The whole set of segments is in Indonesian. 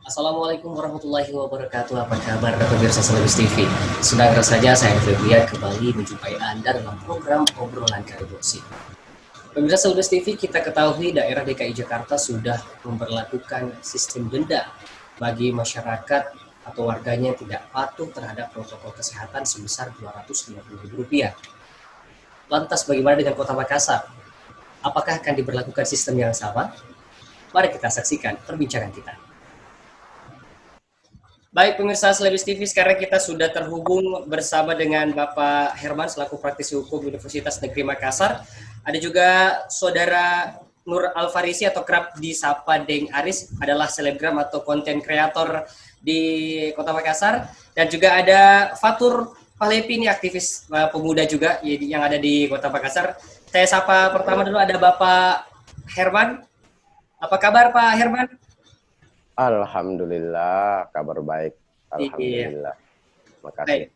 Assalamualaikum warahmatullahi wabarakatuh. Apa kabar pemirsa Selebis TV? Senang saja saya Febrian kembali menjumpai Anda dalam program obrolan kali gosip. Pemirsa Selebis TV, kita ketahui daerah DKI Jakarta sudah memperlakukan sistem denda bagi masyarakat atau warganya yang tidak patuh terhadap protokol kesehatan sebesar Rp250.000. Lantas bagaimana dengan Kota Makassar? Apakah akan diberlakukan sistem yang sama? Mari kita saksikan perbincangan kita. Baik pemirsa Selebis TV, sekarang kita sudah terhubung bersama dengan Bapak Herman selaku praktisi hukum Universitas Negeri Makassar. Ada juga Saudara Nur Alfarisi atau kerap disapa Deng Aris, adalah selebgram atau konten kreator di Kota Makassar. Dan juga ada Fatur Pahlepi, ini aktivis pemuda juga yang ada di Kota Makassar. Saya sapa pertama dulu, ada Bapak Herman. Apa kabar Pak Herman? Alhamdulillah, kabar baik. Iya. Alhamdulillah. Makasih. Baik.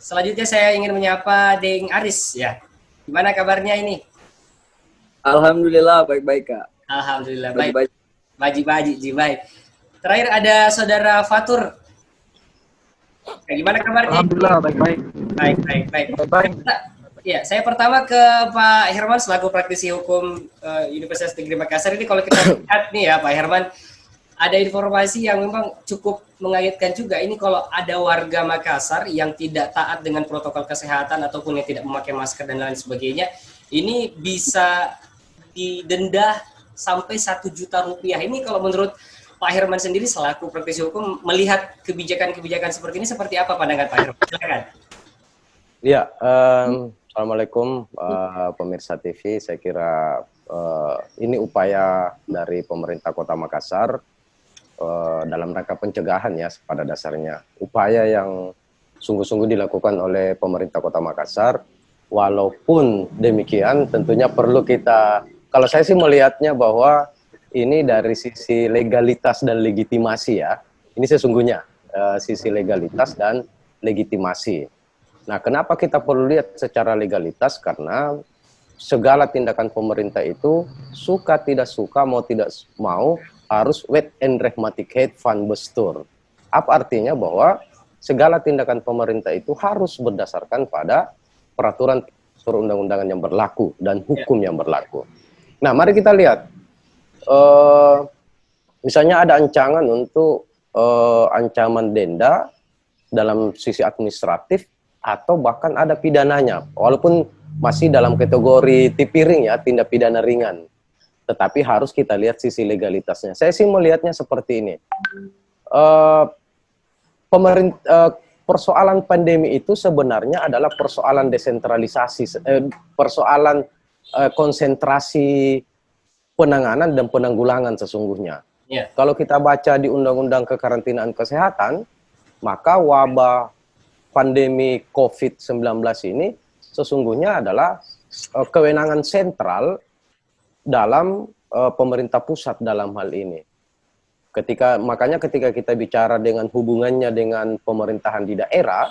Selanjutnya saya ingin menyapa Deng Aris ya. Gimana kabarnya ini? Alhamdulillah baik-baik Kak. Alhamdulillah baik. Baik-baik. Baji-baji, baik. Terakhir ada Saudara Fatur. Gimana kabarnya? Alhamdulillah baik-baik. Baik. Ya, saya pertama ke Pak Herman selaku praktisi hukum Universitas Negeri Makassar. Ini kalau kita lihat nih ya Pak Herman, ada informasi yang memang cukup mengagetkan juga. Ini kalau ada warga Makassar yang tidak taat dengan protokol kesehatan ataupun yang tidak memakai masker dan lain sebagainya, ini bisa didenda sampai Rp1 juta. Ini kalau menurut Pak Herman sendiri selaku praktisi hukum melihat kebijakan-kebijakan seperti ini seperti apa pandangan Pak Herman? Silakan. Ya, Assalamualaikum pemirsa TV. Saya kira ini upaya dari pemerintah Kota Makassar dalam rangka pencegahan ya pada dasarnya. Upaya yang sungguh-sungguh dilakukan oleh pemerintah Kota Makassar. Walaupun demikian tentunya perlu kita, kalau saya sih melihatnya bahwa ini dari sisi legalitas dan legitimasi ya. Ini sesungguhnya sisi legalitas dan legitimasi. Nah, kenapa kita perlu lihat secara legalitas? Karena segala tindakan pemerintah itu suka tidak suka, mau tidak mau harus wet and rehmatic head van bestur. Apa artinya? Bahwa segala tindakan pemerintah itu harus berdasarkan pada peraturan perundang-undangan yang berlaku dan hukum yang berlaku. Nah, mari kita lihat. Misalnya ada ancaman untuk ancaman denda dalam sisi administratif atau bahkan ada pidananya, walaupun masih dalam kategori tipiring ya, tindak pidana ringan. Tetapi harus kita lihat sisi legalitasnya. Saya sih melihatnya seperti ini. Persoalan pandemi itu sebenarnya adalah persoalan desentralisasi, persoalan konsentrasi penanganan dan penanggulangan sesungguhnya. Yeah. Kalau kita baca di Undang-Undang Kekarantinaan Kesehatan, maka wabah pandemi COVID-19 ini sesungguhnya adalah kewenangan sentral dalam pemerintah pusat dalam hal ini. Makanya ketika kita bicara dengan hubungannya dengan pemerintahan di daerah,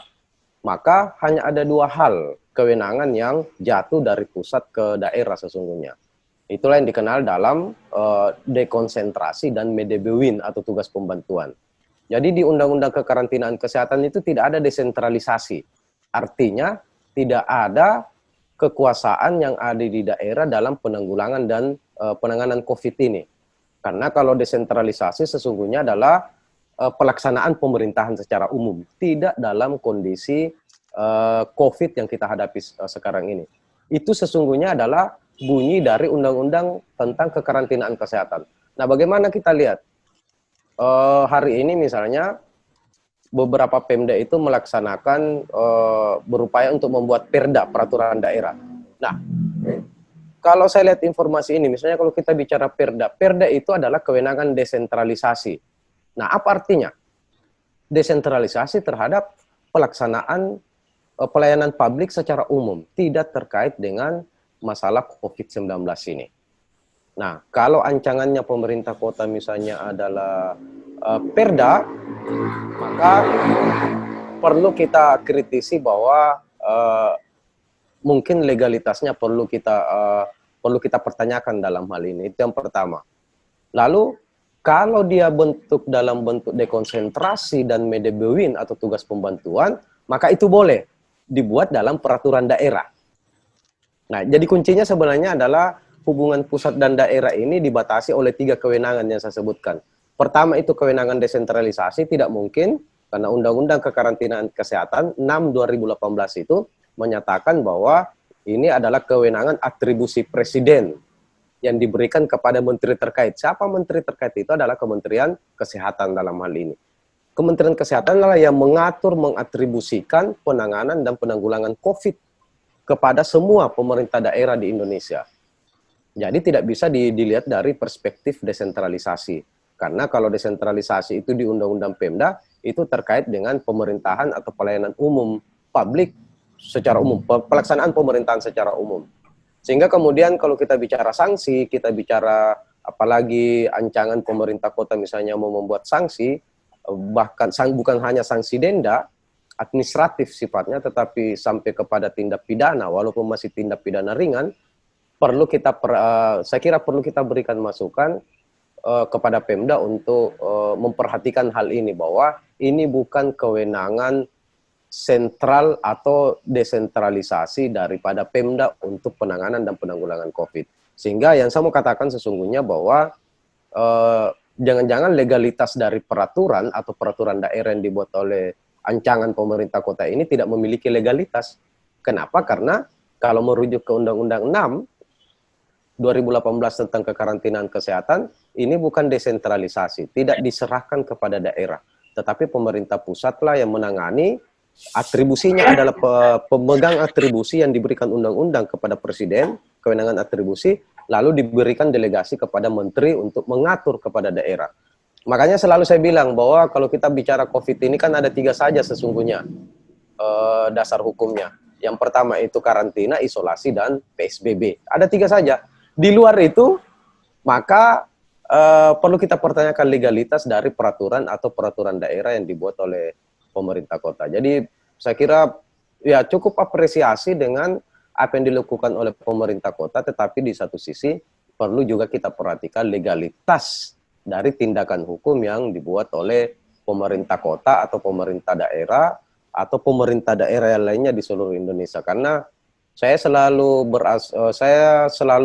maka hanya ada dua hal kewenangan yang jatuh dari pusat ke daerah sesungguhnya. Itulah yang dikenal dalam dekonsentrasi dan medebewin atau tugas pembantuan. Jadi di Undang-Undang Kekarantinaan Kesehatan itu tidak ada desentralisasi. Artinya tidak ada kekuasaan yang ada di daerah dalam penanggulangan dan penanganan COVID ini. Karena kalau desentralisasi sesungguhnya adalah pelaksanaan pemerintahan secara umum, tidak dalam kondisi COVID yang kita hadapi sekarang ini. Itu sesungguhnya adalah bunyi dari Undang-Undang tentang Kekarantinaan Kesehatan. Nah, bagaimana kita lihat? Hari ini misalnya beberapa Pemda itu melaksanakan berupaya untuk membuat perda, peraturan daerah. Nah, kalau saya lihat informasi ini, misalnya kalau kita bicara perda, perda itu adalah kewenangan desentralisasi. Nah, apa artinya? Desentralisasi terhadap pelaksanaan pelayanan publik secara umum, tidak terkait dengan masalah COVID-19 ini. Nah, kalau ancangannya pemerintah kota misalnya adalah perda, maka perlu kita kritisi bahwa mungkin legalitasnya perlu kita pertanyakan dalam hal ini. Itu yang pertama. Lalu Kalau dia bentuk dalam bentuk dekonsentrasi dan medebewin atau tugas pembantuan, maka itu boleh dibuat dalam peraturan daerah. Nah, jadi kuncinya sebenarnya adalah hubungan pusat dan daerah ini dibatasi oleh 3 kewenangan yang saya sebutkan. Pertama itu kewenangan desentralisasi, tidak mungkin karena Undang-Undang Kekarantinaan Kesehatan 6/2018 itu menyatakan bahwa ini adalah kewenangan atribusi presiden yang diberikan kepada menteri terkait. Siapa menteri terkait itu adalah Kementerian Kesehatan dalam hal ini. Kementerian Kesehatan adalah yang mengatur, mengatribusikan penanganan dan penanggulangan COVID kepada semua pemerintah daerah di Indonesia. Jadi tidak bisa dilihat dari perspektif desentralisasi. Karena kalau desentralisasi itu di Undang-Undang Pemda, itu terkait dengan pemerintahan atau pelayanan umum, publik secara umum, pelaksanaan pemerintahan secara umum. Sehingga kemudian kalau kita bicara sanksi, kita bicara apalagi ancangan pemerintah kota misalnya mau membuat sanksi, bahkan bukan hanya sanksi denda, administratif sifatnya, tetapi sampai kepada tindak pidana, walaupun masih tindak pidana ringan, saya kira perlu kita berikan masukan kepada Pemda untuk memperhatikan hal ini, bahwa ini bukan kewenangan sentral atau desentralisasi daripada Pemda untuk penanganan dan penanggulangan COVID. Sehingga yang saya mau katakan sesungguhnya bahwa jangan-jangan legalitas dari peraturan atau peraturan daerah yang dibuat oleh ancangan pemerintah kota ini tidak memiliki legalitas. Kenapa? Karena kalau merujuk ke Undang-Undang 6 2018 tentang kekarantinaan kesehatan, ini bukan desentralisasi, tidak diserahkan kepada daerah, tetapi pemerintah pusatlah yang menangani. Atribusinya adalah pemegang atribusi yang diberikan undang-undang kepada presiden, kewenangan atribusi, lalu diberikan delegasi kepada menteri untuk mengatur kepada daerah. Makanya selalu saya bilang bahwa kalau kita bicara COVID ini kan ada 3 saja sesungguhnya dasar hukumnya. Yang pertama itu karantina, isolasi, dan PSBB. Ada 3 saja. Di luar itu, maka perlu kita pertanyakan legalitas dari peraturan atau peraturan daerah yang dibuat oleh pemerintah kota. Jadi saya kira ya cukup apresiasi dengan apa yang dilakukan oleh pemerintah kota, tetapi di satu sisi perlu juga kita perhatikan legalitas dari tindakan hukum yang dibuat oleh pemerintah kota atau pemerintah daerah yang lainnya di seluruh Indonesia. Karena saya selalu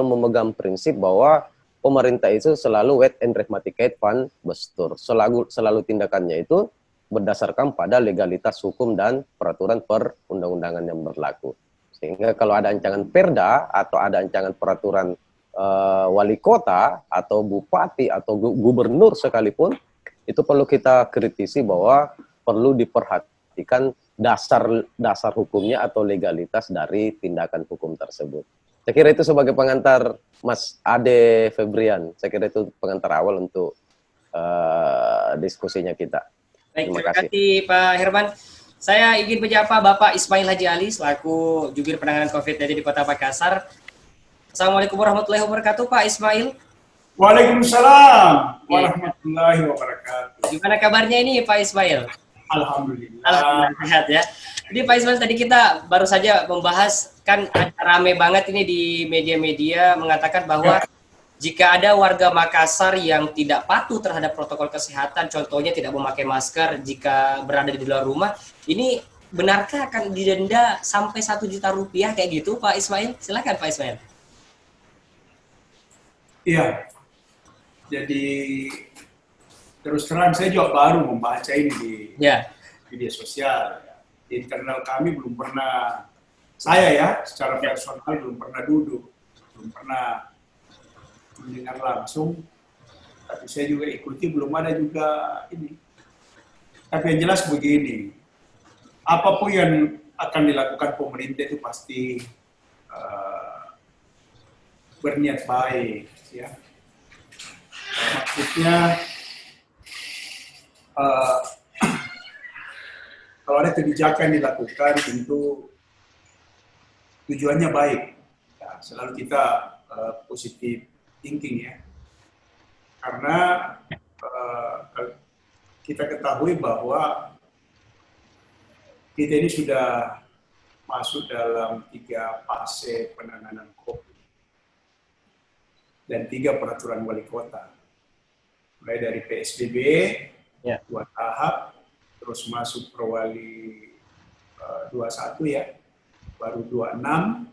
memegang prinsip bahwa pemerintah itu selalu wet and rehmaticate van bestur. Selalu tindakannya itu berdasarkan pada legalitas hukum dan peraturan perundang-undangan yang berlaku. Sehingga kalau ada ancangan perda atau ada ancangan peraturan wali kota atau bupati atau gubernur sekalipun, itu perlu kita kritisi bahwa perlu diperhatikan dasar hukumnya atau legalitas dari tindakan hukum tersebut. Saya kira itu sebagai pengantar Mas Ade Febrian. Saya kira itu pengantar awal untuk diskusinya kita. Baik, terima kasih Pak Herman. Saya ingin menyapa Bapak Ismail Haji Ali selaku jubir penanganan COVID-19 di Kota Makassar. Assalamualaikum warahmatullahi wabarakatuh, Pak Ismail. Waalaikumsalam warahmatullahi wabarakatuh. Gimana kabarnya ini Pak Ismail? Alhamdulillah. Alhamdulillah sehat ya. Jadi Pak Ismail, tadi kita baru saja membahas, kan rame banget ini di media-media mengatakan bahwa jika ada warga Makassar yang tidak patuh terhadap protokol kesehatan, contohnya tidak memakai masker jika berada di luar rumah, ini benarkah akan didenda sampai 1 juta rupiah kayak gitu Pak Ismail? Silakan Pak Ismail. Iya, jadi terus terang saya juga baru membaca ini di media sosial. Di internal kami belum pernah, saya secara personal belum pernah duduk, belum pernah mendengar langsung, tapi saya juga ikuti, belum ada juga ini. Tapi yang jelas begini, apapun yang akan dilakukan pemerintah itu pasti berniat baik, ya. Maksudnya kalau ada kebijakan dilakukan tentu tujuannya baik, ya, selalu kita positif thinking, ya, karena kita ketahui bahwa kita ini sudah masuk dalam 3 fase penanganan COVID dan 3 peraturan wali kota. mulai dari PSBB, Ya. 2 tahap, terus masuk Perwali 21 ya, baru 26,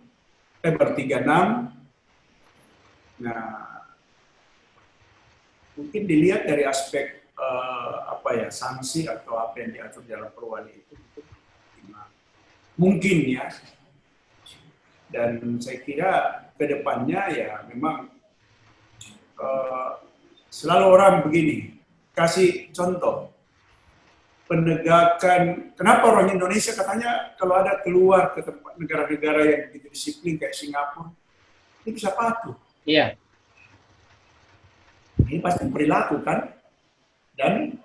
baru 36. Nah, mungkin dilihat dari aspek sanksi atau apa yang diatur dalam Perwali itu mungkin ya. Dan saya kira ke depannya ya memang selalu orang begini, kasih contoh penegakan, kenapa orang Indonesia katanya kalau ada keluar ke tempat negara-negara yang begitu disiplin kayak Singapura, ini bisa patuh. Iya. Ini pasti perilaku kan, dan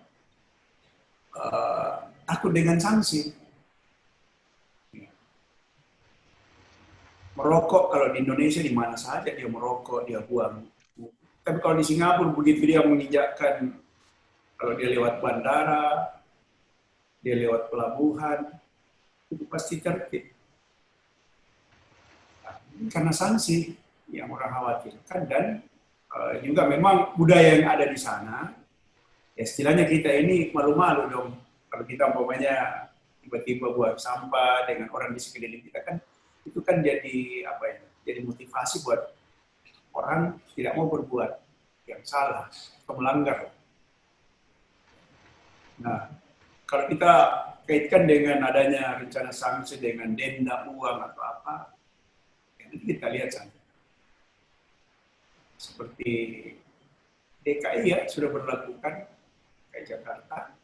takut dengan sanksi. Merokok kalau di Indonesia di mana saja dia merokok, dia buang. Tapi kalau di Singapura begitu dia menginjakkan, kalau dia lewat bandara, dia lewat pelabuhan, itu pasti tertib. Karena sanksi yang orang khawatirkan, dan juga memang budaya yang ada di sana, ya istilahnya kita ini malu-malu dong. Kalau kita umpamanya tiba-tiba buat sampah dengan orang di sekeliling kita kan, itu kan jadi jadi motivasi buat orang tidak mau berbuat yang salah atau melanggar. Nah, kalau kita kaitkan dengan adanya rencana sanksi dengan denda uang atau apa, ya nanti kita lihat saja. Seperti DKI ya sudah berlakukan kayak Jakarta.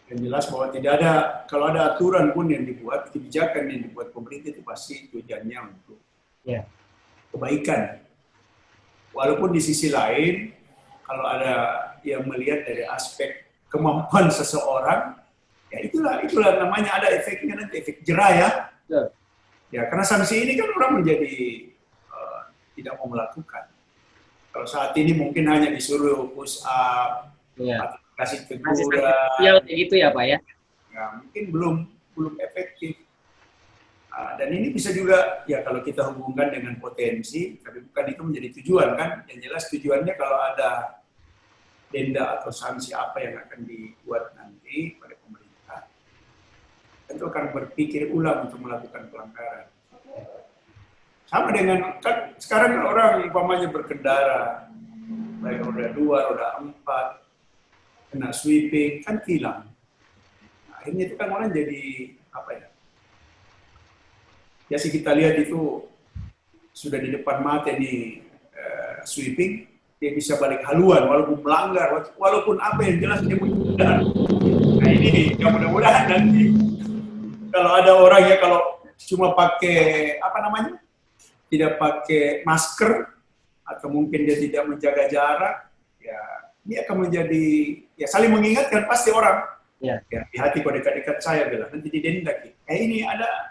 Yang jelas bahwa tidak ada, kalau ada aturan pun yang dibuat, kebijakan yang dibuat pemerintah itu pasti tujuannya untuk kebaikan. Walaupun di sisi lain, kalau ada yang melihat dari aspek kemampuan seseorang, ya itulah namanya ada efeknya nanti, efek jerah ya. Ya, karena sanksi ini kan orang menjadi tidak mau melakukan. Kalau saat ini mungkin hanya disuruh push up, atau kasih teguran, gitu ya Pak ya? Ya mungkin belum efektif. Dan ini bisa juga ya kalau kita hubungkan dengan potensi, tapi bukan itu menjadi tujuan kan? Yang jelas tujuannya kalau ada denda atau sanksi apa yang akan dibuat nanti pada pemerintah, tentu akan berpikir ulang untuk melakukan pelanggaran. Sama dengan, kan sekarang orang umpamanya berkendara, baik roda 2, roda 4, kena sweeping, kan tilang. Nah, akhirnya itu kan orang jadi, ya sih kita lihat itu sudah di depan mata nih sweeping, dia bisa balik haluan, walaupun melanggar, walaupun apa yang jelas dia menghindar. Nah ini, ya mudah-mudahan nanti, kalau ada orang ya kalau cuma pakai, tidak pakai masker, atau mungkin dia tidak menjaga jarak, ya ini akan menjadi, ya saling mengingatkan pasti orang. Ya, hati-hati kalau dekat-dekat saya bilang, nanti didenda. Ini ada,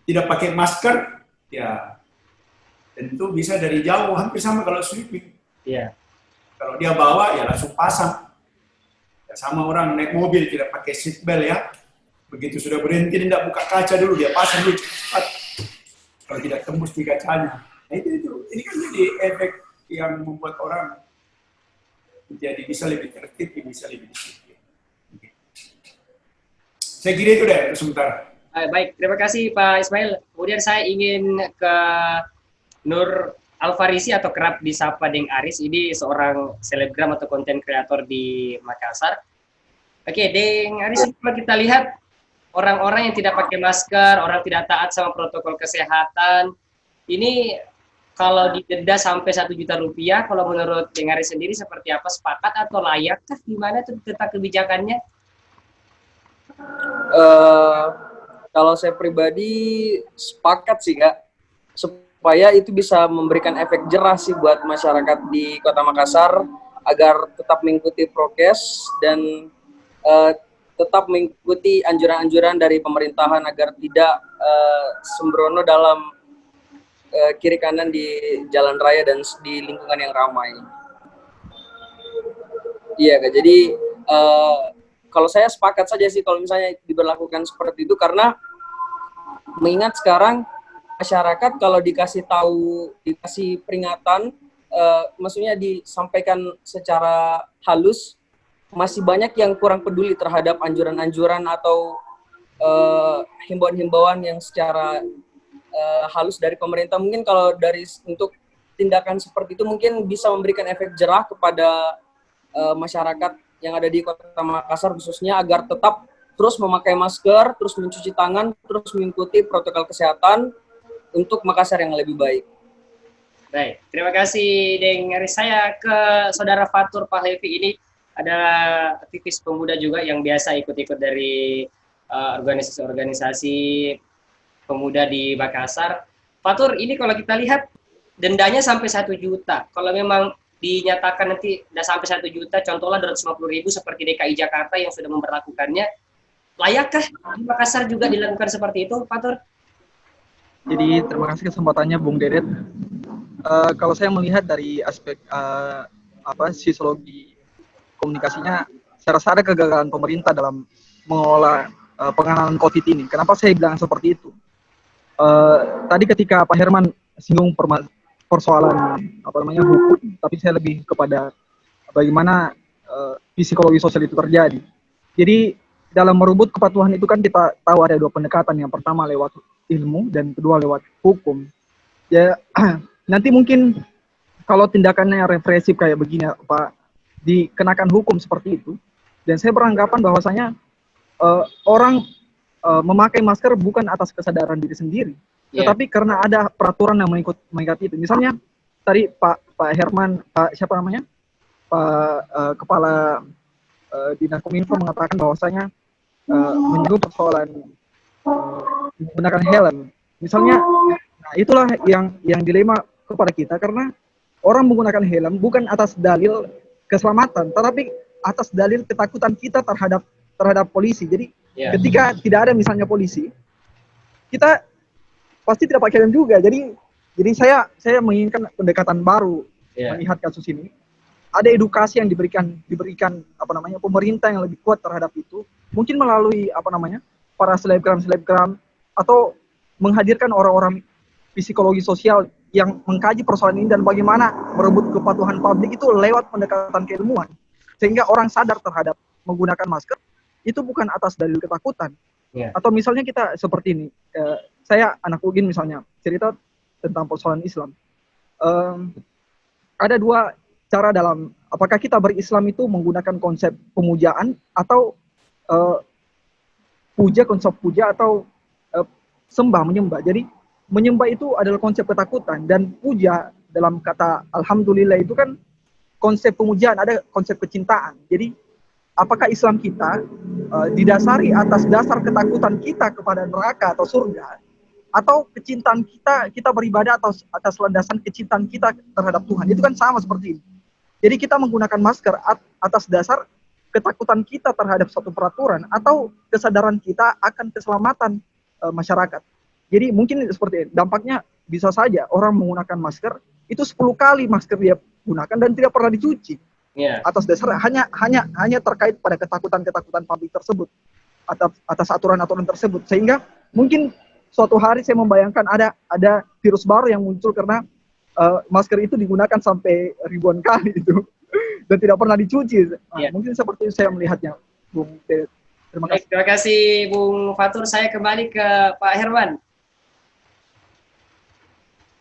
tidak pakai masker, ya tentu bisa dari jauh, hampir sama kalau sweeping. Iya. Kalau dia bawa, ya langsung pasang. Ya, sama orang naik mobil tidak pakai seatbelt ya, begitu sudah berhenti, dia tidak buka kaca dulu, dia pasang dulu cepat. Kalau tidak tembus di kacanya. Nah itu. Ini kan jadi efek yang membuat orang menjadi bisa lebih tertib, bisa lebih disiplin. Saya kira itu deh untuk sementara. Baik, terima kasih Pak Ismail. Kemudian saya ingin ke Nur Alfarisi atau kerap disapa Deng Aris. Ini seorang selebgram atau konten kreator di Makassar. Oke, Deng Aris, kalau kita lihat orang-orang yang tidak pakai masker, orang tidak taat sama protokol kesehatan, ini kalau didenda sampai 1 juta rupiah, kalau menurut Deng Aris sendiri seperti apa? Sepakat atau layakkah? Gimana tuh tentang kebijakannya? Kalau saya pribadi sepakat sih Kak, supaya itu bisa memberikan efek jerah sih buat masyarakat di Kota Makassar agar tetap mengikuti prokes dan tetap mengikuti anjuran-anjuran dari pemerintahan agar tidak sembrono dalam kiri kanan di jalan raya dan di lingkungan yang ramai. Iya Kak, jadi kalau saya sepakat saja sih kalau misalnya diberlakukan seperti itu, karena mengingat sekarang masyarakat kalau dikasih peringatan maksudnya disampaikan secara halus, masih banyak yang kurang peduli terhadap anjuran-anjuran atau himbauan-himbauan yang secara halus dari pemerintah. Mungkin kalau untuk tindakan seperti itu mungkin bisa memberikan efek jerah kepada masyarakat yang ada di Kota Makassar khususnya, agar tetap terus memakai masker, terus mencuci tangan, terus mengikuti protokol kesehatan untuk Makassar yang lebih baik. Baik, terima kasih Deng Aris. Saya ke Saudara Fatur Pahlevi, ini adalah aktivis pemuda juga yang biasa ikut-ikut dari organisasi-organisasi pemuda di Makassar. Fatur, ini kalau kita lihat dendanya sampai 1 juta. Kalau memang dinyatakan nanti udah sampai 1 juta, contohnya 250.000 seperti DKI Jakarta yang sudah memperlakukannya, layakkah di Makassar juga dilakukan seperti itu, Fatur? Jadi terima kasih kesempatannya, Bung Dedet. Kalau saya melihat dari aspek sosiologi komunikasinya, saya rasa ada kegagalan pemerintah dalam mengelola penanganan COVID ini. Kenapa saya bilang seperti itu? Tadi ketika Pak Herman singgung persoalan hukum, tapi saya lebih kepada bagaimana psikologi sosial itu terjadi. Jadi dalam merebut kepatuhan itu kan kita tahu ada 2 pendekatan. Yang pertama lewat ilmu dan kedua lewat hukum. Ya, nanti mungkin kalau tindakannya represif kayak begini, Pak, dikenakan hukum seperti itu. Dan saya beranggapan bahwasanya orang memakai masker bukan atas kesadaran diri sendiri, tetapi karena ada peraturan yang mengikuti itu. Misalnya tadi Pak Herman, siapa namanya, Kepala Dinas Kominfo mengatakan bahwasanya menyinggung persoalan menggunakan helm. Misalnya, nah itulah yang dilema kepada kita, karena orang menggunakan helm bukan atas dalil keselamatan, tetapi atas dalil ketakutan kita terhadap polisi. Jadi ketika tidak ada misalnya polisi, kita pasti tidak pakai helm juga. Jadi saya menginginkan pendekatan baru melihat kasus ini. Ada edukasi yang diberikan pemerintah yang lebih kuat terhadap itu, mungkin melalui para selebgram atau menghadirkan orang-orang psikologi sosial yang mengkaji persoalan ini dan bagaimana merebut kepatuhan publik itu lewat pendekatan keilmuan, sehingga orang sadar terhadap menggunakan masker itu bukan atas dalil ketakutan. Atau misalnya kita seperti ini, saya anak UGIN misalnya cerita tentang persoalan Islam. Ada 2 cara dalam apakah kita berislam itu menggunakan konsep pemujaan atau konsep puja atau sembah, menyembah. Jadi menyembah itu adalah konsep ketakutan, dan puja dalam kata alhamdulillah itu kan konsep pemujaan, ada konsep kecintaan. Jadi apakah Islam kita didasari atas dasar ketakutan kita kepada neraka atau surga, atau kecintaan kita beribadah atas landasan kecintaan kita terhadap Tuhan? Itu kan sama seperti ini. Jadi kita menggunakan masker atas dasar ketakutan kita terhadap suatu peraturan atau kesadaran kita akan keselamatan masyarakat. Jadi mungkin seperti ini. Dampaknya bisa saja orang menggunakan masker itu 10 kali masker dia gunakan dan tidak pernah dicuci. Atas dasar hanya terkait pada ketakutan publik tersebut, atas aturan-aturan tersebut, sehingga mungkin suatu hari saya membayangkan ada virus baru yang muncul karena masker itu digunakan sampai ribuan kali itu dan tidak pernah dicuci. Mungkin seperti itu saya melihatnya, Bung. Terima kasih. Terima kasih Bung Fatur. Saya kembali ke Pak Herman.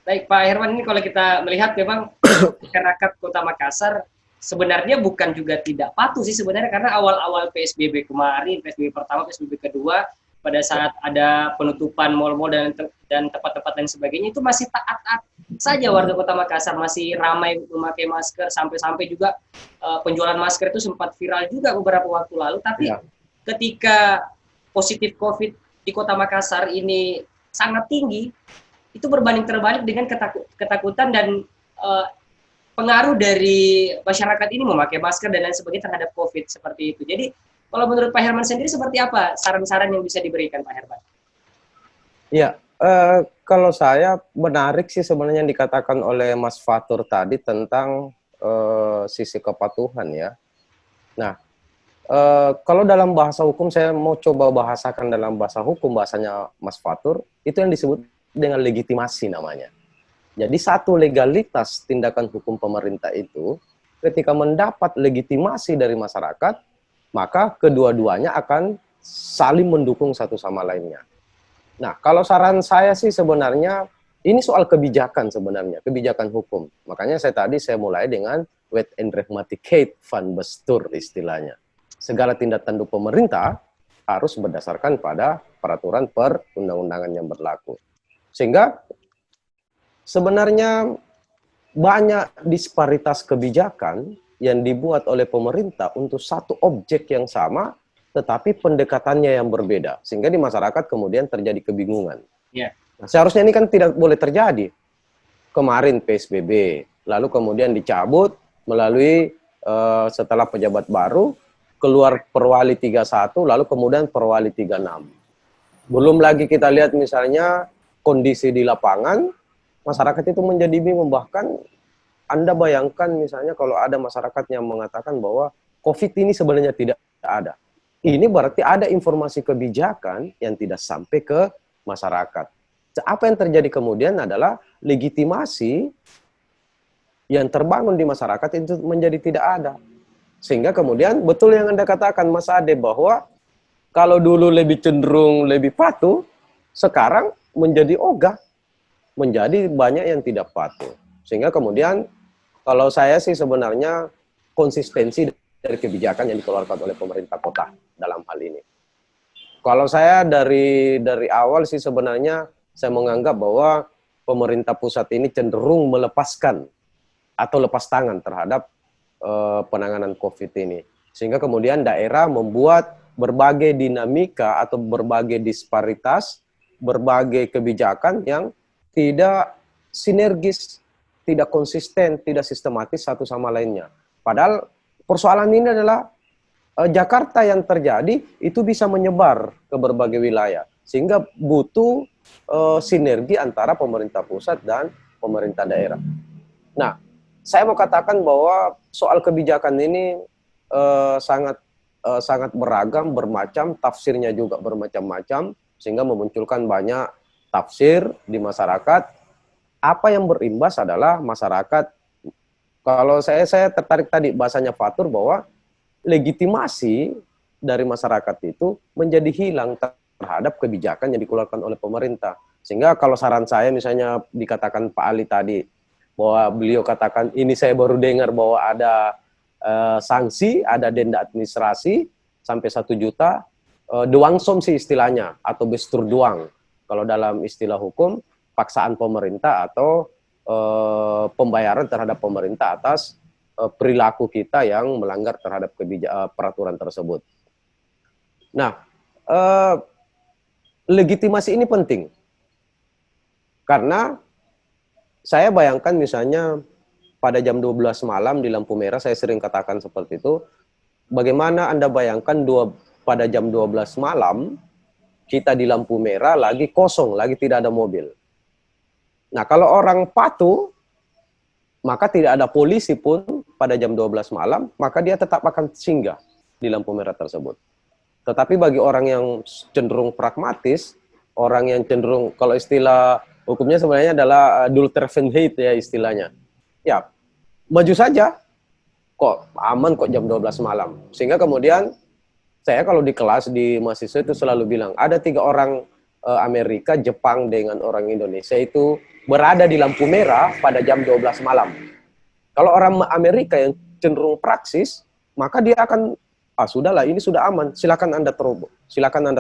Baik, Pak Herman, ini kalau kita melihat memang masyarakat Kota Makassar sebenarnya bukan juga tidak patuh sih sebenarnya, karena awal-awal PSBB kemarin, PSBB pertama, PSBB kedua, pada saat ada penutupan mal-mal dan tempat-tempat lain sebagainya, itu masih taat-taat saja warga Kota Makassar, masih ramai memakai masker, sampai-sampai juga penjualan masker itu sempat viral juga beberapa waktu lalu. Tapi ketika positif COVID di Kota Makassar ini sangat tinggi, itu berbanding terbalik dengan ketakutan dan pengaruh dari masyarakat ini memakai masker dan lain sebagainya terhadap COVID seperti itu. Jadi kalau menurut Pak Herman sendiri seperti apa saran-saran yang bisa diberikan Pak Herman? Ya, kalau saya menarik sih sebenarnya yang dikatakan oleh Mas Fatur tadi tentang sisi kepatuhan ya. Nah, kalau dalam bahasa hukum saya mau coba bahasakan dalam bahasa hukum, bahasanya Mas Fatur, itu yang disebut dengan legitimasi namanya. Jadi satu legalitas tindakan hukum pemerintah itu ketika mendapat legitimasi dari masyarakat, maka kedua-duanya akan saling mendukung satu sama lainnya. Nah, kalau saran saya sih sebenarnya ini soal kebijakan sebenarnya, kebijakan hukum. Makanya saya mulai dengan wet and rehmaticate van bestur istilahnya. Segala tindak tanduk pemerintah harus berdasarkan pada peraturan perundang-undangan yang berlaku. Sehingga sebenarnya banyak disparitas kebijakan yang dibuat oleh pemerintah untuk satu objek yang sama, tetapi pendekatannya yang berbeda. Sehingga di masyarakat kemudian terjadi kebingungan. Yeah. Nah, seharusnya ini kan tidak boleh terjadi. Kemarin PSBB, lalu kemudian dicabut melalui setelah pejabat baru, keluar Perwali 31, lalu kemudian Perwali 36. Belum lagi kita lihat misalnya kondisi di lapangan, masyarakat itu menjadi bingung. Bahkan Anda bayangkan misalnya kalau ada masyarakat yang mengatakan bahwa COVID ini sebenarnya tidak ada. Ini berarti ada informasi kebijakan yang tidak sampai ke masyarakat. Apa yang terjadi kemudian adalah legitimasi yang terbangun di masyarakat itu menjadi tidak ada. Sehingga kemudian betul yang Anda katakan Mas Ade bahwa kalau dulu lebih cenderung lebih patuh, sekarang menjadi ogah, menjadi banyak yang tidak patuh. Sehingga kemudian kalau saya sih sebenarnya konsistensi dari kebijakan yang dikeluarkan oleh pemerintah kota dalam hal ini. Kalau saya dari awal sih sebenarnya saya menganggap bahwa pemerintah pusat ini cenderung melepaskan atau lepas tangan terhadap penanganan COVID ini. Sehingga kemudian daerah membuat berbagai dinamika atau berbagai disparitas, berbagai kebijakan yang tidak sinergis, tidak konsisten, tidak sistematis satu sama lainnya. Padahal persoalan ini adalah Jakarta yang terjadi itu bisa menyebar ke berbagai wilayah. Sehingga butuh sinergi antara pemerintah pusat dan pemerintah daerah. Nah, saya mau katakan bahwa soal kebijakan ini sangat beragam, bermacam, tafsirnya juga bermacam-macam, sehingga memunculkan banyak tafsir di masyarakat. Apa yang berimbas adalah masyarakat, kalau saya tertarik tadi bahasanya Fatur, bahwa legitimasi dari masyarakat itu menjadi hilang terhadap kebijakan yang dikeluarkan oleh pemerintah. Sehingga kalau saran saya misalnya dikatakan Pak Ali tadi, bahwa beliau katakan ini saya baru dengar bahwa ada sanksi, ada denda administrasi sampai 1 juta, doang som sih istilahnya, atau bestur doang. Kalau dalam istilah hukum, paksaan pemerintah atau pembayaran terhadap pemerintah atas perilaku kita yang melanggar terhadap peraturan tersebut. Nah, legitimasi ini penting. Karena saya bayangkan misalnya pada jam 12 malam di lampu merah, saya sering katakan seperti itu, bagaimana Anda bayangkan pada jam 12 malam, kita di lampu merah lagi kosong, lagi tidak ada mobil. Nah, kalau orang patuh, maka tidak ada polisi pun pada jam 12 malam, maka dia tetap akan singgah di lampu merah tersebut. Tetapi bagi orang yang cenderung pragmatis, orang yang cenderung, kalau istilah hukumnya sebenarnya adalah adulterate ya istilahnya. Ya, maju saja. Kok aman kok jam 12 malam. Sehingga kemudian saya kalau di kelas di mahasiswa itu selalu bilang, ada 3 orang Amerika, Jepang dengan orang Indonesia itu berada di lampu merah pada jam 12 malam. Kalau orang Amerika yang cenderung praksis, maka dia akan, sudahlah ini sudah aman, silakan Anda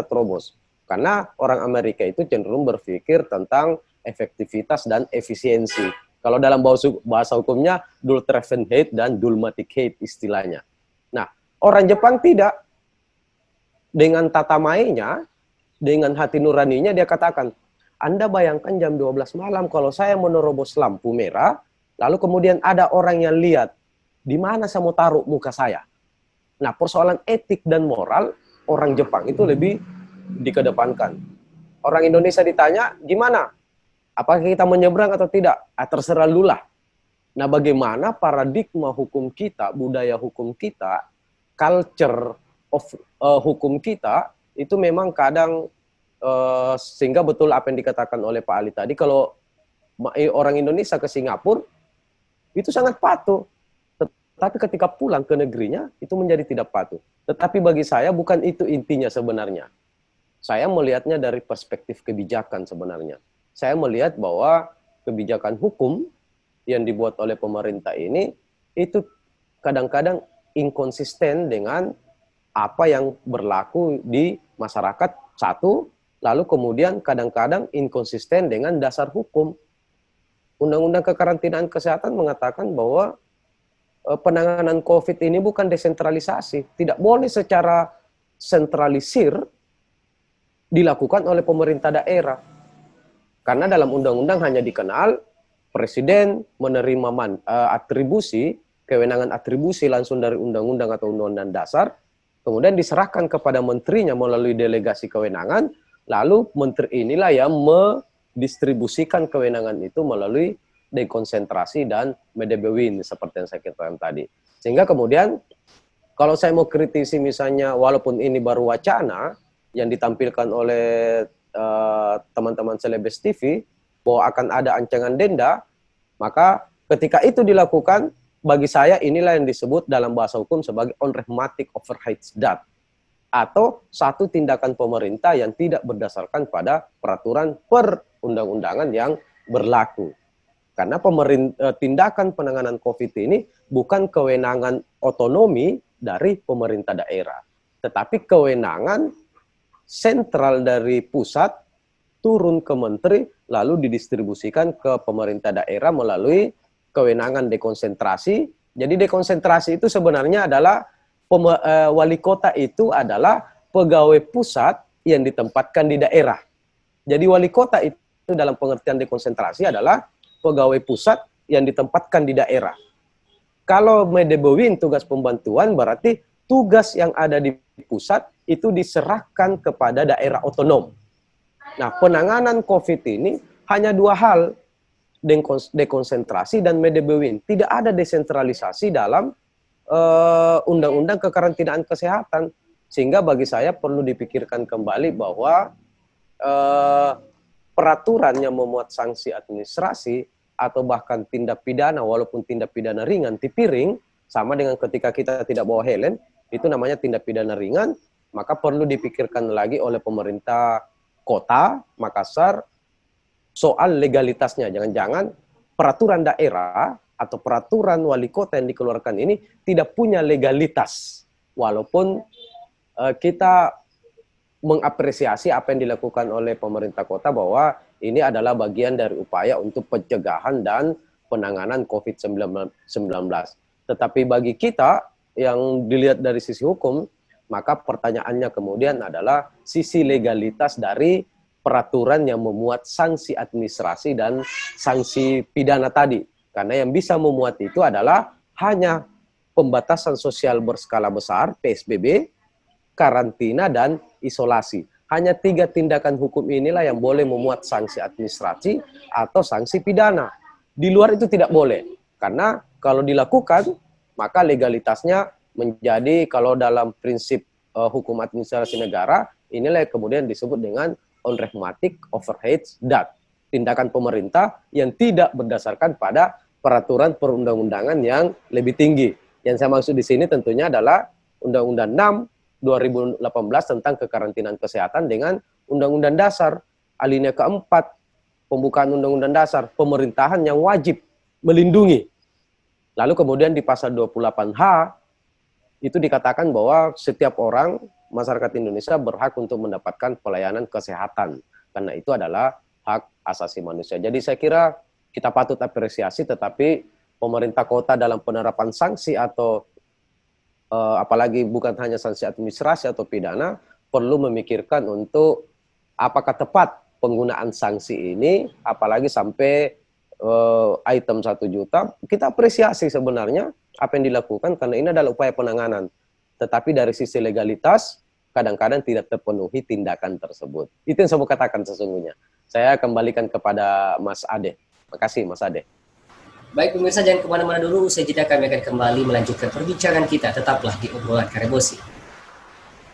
terobos. Karena orang Amerika itu cenderung berpikir tentang efektivitas dan efisiensi. Kalau dalam bahasa hukumnya, dultraven hate dan dulmatic hate istilahnya. Nah, orang Jepang tidak. Dengan tata mainnya, dengan hati nuraninya dia katakan, Anda bayangkan jam 12 malam kalau saya menerobos lampu merah, lalu kemudian ada orang yang lihat, di mana saya mau taruh muka saya. Nah, persoalan etik dan moral, orang Jepang itu lebih dikedepankan. Orang Indonesia ditanya, gimana? Apakah kita menyeberang atau tidak? Terserah lulah. Nah, bagaimana paradigma hukum kita, budaya hukum kita, culture of hukum kita, itu memang kadang, sehingga betul apa yang dikatakan oleh Pak Ali tadi, kalau orang Indonesia ke Singapura itu sangat patuh. Tetapi ketika pulang ke negerinya itu menjadi tidak patuh. Tetapi bagi saya bukan itu intinya sebenarnya. Saya melihatnya dari perspektif kebijakan sebenarnya. Saya melihat bahwa kebijakan hukum yang dibuat oleh pemerintah ini itu kadang-kadang inkonsisten dengan apa yang berlaku di masyarakat satu, lalu kemudian kadang-kadang inkonsisten dengan dasar hukum. Undang-undang kekarantinaan kesehatan mengatakan bahwa penanganan COVID ini bukan desentralisasi. Tidak boleh secara sentralisir dilakukan oleh pemerintah daerah. Karena dalam undang-undang hanya dikenal presiden menerima atribusi, kewenangan atribusi langsung dari undang-undang atau undang-undang dasar, kemudian diserahkan kepada menterinya melalui delegasi kewenangan, lalu menteri inilah yang mendistribusikan kewenangan itu melalui dekonsentrasi dan medebewin seperti yang saya katakan tadi. Sehingga kemudian kalau saya mau kritisi misalnya walaupun ini baru wacana yang ditampilkan oleh teman-teman Selebes TV bahwa akan ada ancaman denda, maka ketika itu dilakukan bagi saya inilah yang disebut dalam bahasa hukum sebagai unrahmatic overrides dat, atau satu tindakan pemerintah yang tidak berdasarkan pada peraturan perundang-undangan yang berlaku. Karena tindakan penanganan COVID ini bukan kewenangan otonomi dari pemerintah daerah, tetapi kewenangan sentral dari pusat turun ke menteri lalu didistribusikan ke pemerintah daerah melalui kewenangan dekonsentrasi. Jadi dekonsentrasi itu sebenarnya adalah wali kota itu adalah pegawai pusat yang ditempatkan di daerah. Jadi wali kota itu dalam pengertian dekonsentrasi adalah pegawai pusat yang ditempatkan di daerah. Kalau medebewin tugas pembantuan berarti tugas yang ada di pusat itu diserahkan kepada daerah otonom. Nah, penanganan COVID ini hanya dua hal, dekonsentrasi dan medebewin. Tidak ada desentralisasi dalam undang-undang kekarantinaan kesehatan. Sehingga bagi saya perlu dipikirkan kembali bahwa peraturan yang memuat sanksi administrasi atau bahkan tindak pidana, walaupun tindak pidana ringan, tipiring, sama dengan ketika kita tidak bawa helm, itu namanya tindak pidana ringan, maka perlu dipikirkan lagi oleh pemerintah kota Makassar soal legalitasnya. Jangan-jangan peraturan daerah atau peraturan wali kota yang dikeluarkan ini tidak punya legalitas. Walaupun kita mengapresiasi apa yang dilakukan oleh pemerintah kota bahwa ini adalah bagian dari upaya untuk pencegahan dan penanganan COVID-19. Tetapi bagi kita yang dilihat dari sisi hukum, maka pertanyaannya kemudian adalah sisi legalitas dari peraturan yang memuat sanksi administrasi dan sanksi pidana tadi. Karena yang bisa memuat itu adalah hanya pembatasan sosial berskala besar, PSBB, karantina, dan isolasi. Hanya 3 tindakan hukum inilah yang boleh memuat sanksi administrasi atau sanksi pidana. Di luar itu tidak boleh. Karena kalau dilakukan, maka legalitasnya menjadi kalau dalam prinsip hukum administrasi negara, inilah yang kemudian disebut dengan unrahmatic overrides dat. Tindakan pemerintah yang tidak berdasarkan pada peraturan perundang-undangan yang lebih tinggi. Yang saya maksud di sini tentunya adalah Undang-Undang 6 2018 tentang kekarantinaan kesehatan dengan Undang-Undang Dasar alinea keempat pembukaan Undang-Undang Dasar, pemerintahan yang wajib melindungi. Lalu kemudian di pasal 28H itu dikatakan bahwa setiap orang masyarakat Indonesia berhak untuk mendapatkan pelayanan kesehatan karena itu adalah hak asasi manusia. Jadi saya kira kita patut apresiasi, tetapi pemerintah kota dalam penerapan sanksi atau apalagi bukan hanya sanksi administrasi atau pidana, perlu memikirkan untuk apakah tepat penggunaan sanksi ini, apalagi sampai item 1 juta. Kita apresiasi sebenarnya apa yang dilakukan karena ini adalah upaya penanganan. Tetapi dari sisi legalitas, kadang-kadang tidak terpenuhi tindakan tersebut. Itu yang saya mau katakan sesungguhnya. Saya kembalikan kepada Mas Ade. Terima kasih, Mas Ade. Baik pemirsa, jangan kemana-mana dulu. Usai jeda kami akan kembali melanjutkan perbincangan kita. Tetaplah di obrolan Karebosi.